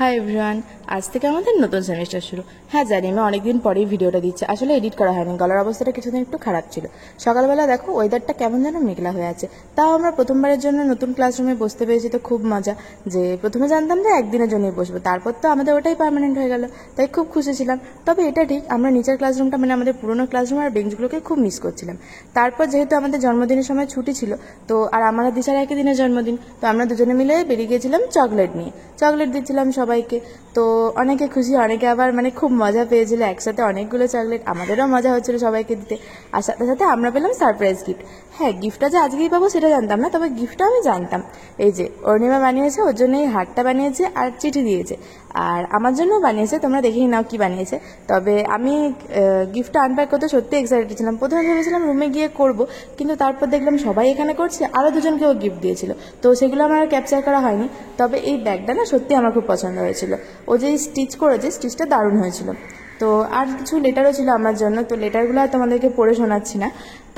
Hi everyone, আজ থেকে আমাদের নতুন সেমিস্টার শুরু। হ্যাঁ জানি, আমি অনেকদিন পরেই ভিডিওটা দিচ্ছি, আসলে এডিট করা হয়নি, গলার অবস্থাটা কিছুদিন একটু খারাপ ছিল। সকালবেলা দেখো ওয়েদারটা কেমন যেন মেঘলা হয়ে আছে, তাও আমরা প্রথমবারের জন্য নতুন ক্লাসরুমে বসতে পেরেছি, তো খুব মজা। যে প্রথমে জানতাম যে একদিনের জন্যই বসবো, তারপর তো আমাদের ওটাই পার্মানেন্ট হয়ে গেল, তাই খুব খুশি ছিলাম। তবে এটা ঠিক, আমরা নিচের ক্লাসরুমটা মানে আমাদের পুরোনো ক্লাসরুম আর বেঞ্চগুলোকে খুব মিস করছিলাম। তারপর যেহেতু আমাদের জন্মদিনের সময় ছুটি ছিল, তো আর আমার দিশার একই দিনের জন্মদিন, তো আমরা দুজনে মিলে বেরিয়ে গিয়েছিলাম চকলেট নিয়ে। চকলেট দিচ্ছিলাম সবাইকে, তো অনেকে খুশি, অনেকে আবার মানে খুব মজা পেয়েছিল, একসাথে অনেকগুলো চকলেট, আমাদেরও মজা হচ্ছিল সবাইকে দিতে। আর সাথে সাথে আমরা পেলাম সারপ্রাইজ গিফট। হ্যাঁ, গিফটটা যে আজকেই পাবো সেটা জানতাম না, তবে গিফটটা আমি জানতাম। এই যে অর্ণিমা বানিয়েছে, ওর জন্য এই হারটা বানিয়েছে আর চিঠি দিয়েছে, আর আমার জন্যও বানিয়েছে, তোমরা দেখেই নাও কি বানিয়েছে। তবে আমি গিফটটা আনপ্যাক করতে সত্যি এক্সাইটেড ছিলাম। প্রথমে ভেবেছিলাম রুমে গিয়ে করব, কিন্তু তারপর দেখলাম সবাই এখানে করছে, আরও দুজনকেও গিফট দিয়েছিল, তো সেগুলো আমার আর ক্যাপচার করা হয়নি। তবে এই ব্যাগটা না সত্যি আমার খুব পছন্দ হয়েছিল, ও যে স্টিচ করেছে স্টিচটা দারুণ হয়েছিল। তো আর কিছু লেটারও ছিল আমার জন্য, তো লেটারগুলো আর তোমাদেরকে পড়ে শোনাচ্ছি না।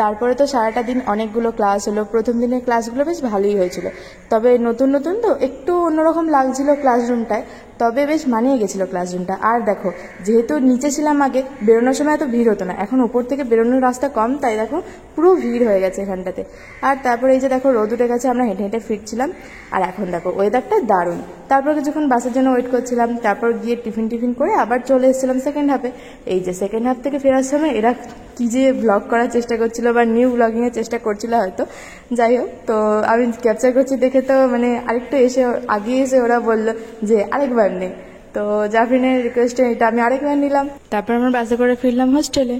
তারপরে তো সারাটা দিন অনেকগুলো ক্লাস হলো, প্রথম দিনের ক্লাসগুলো বেশ ভালোই হয়েছিল, তবে নতুন নতুন তো একটু অন্যরকম লাগছিল ক্লাসরুমটায়, তবে বেশ মানিয়ে গেছিলো ক্লাসরুমটা। আর দেখো, যেহেতু নিচে ছিলাম আগে, বেরোনোর সময় এত ভিড় হতো না, এখন উপর থেকে বেরোনোর রাস্তা কম, তাই দেখো পুরো ভিড় হয়ে গেছে এখানটাতে। আর তারপরে এই যে দেখো রোদ উঠে গেছে, আমরা হেঁটে হেঁটে ফিরছিলাম, আর এখন দেখো ওয়েদারটা দারুণ। তারপর কিছুক্ষণ বাসের জন্য ওয়েট করছিলাম, তারপর গিয়ে টিফিন করে আবার চলে এসেছিলাম সেকেন্ড হাফে। এই যে সেকেন্ড হাফ থেকে ফেরার সময় এরা কি যে ব্লগ করার চেষ্টা করছিল বা নিউ ব্লগিংয়ের চেষ্টা করছিল হয়তো, যাই হোক, তো আমি ক্যাপচার করছি দেখে তো মানে আরেকটু এসে আগে এসে ওরা বললো যে আরেকবার নেই, তো জাফরিনের রিকোয়েস্টে এটা আমি আরেকবার নিলাম। তারপর আমরা বাসে করে ফিরলাম হোস্টেলে।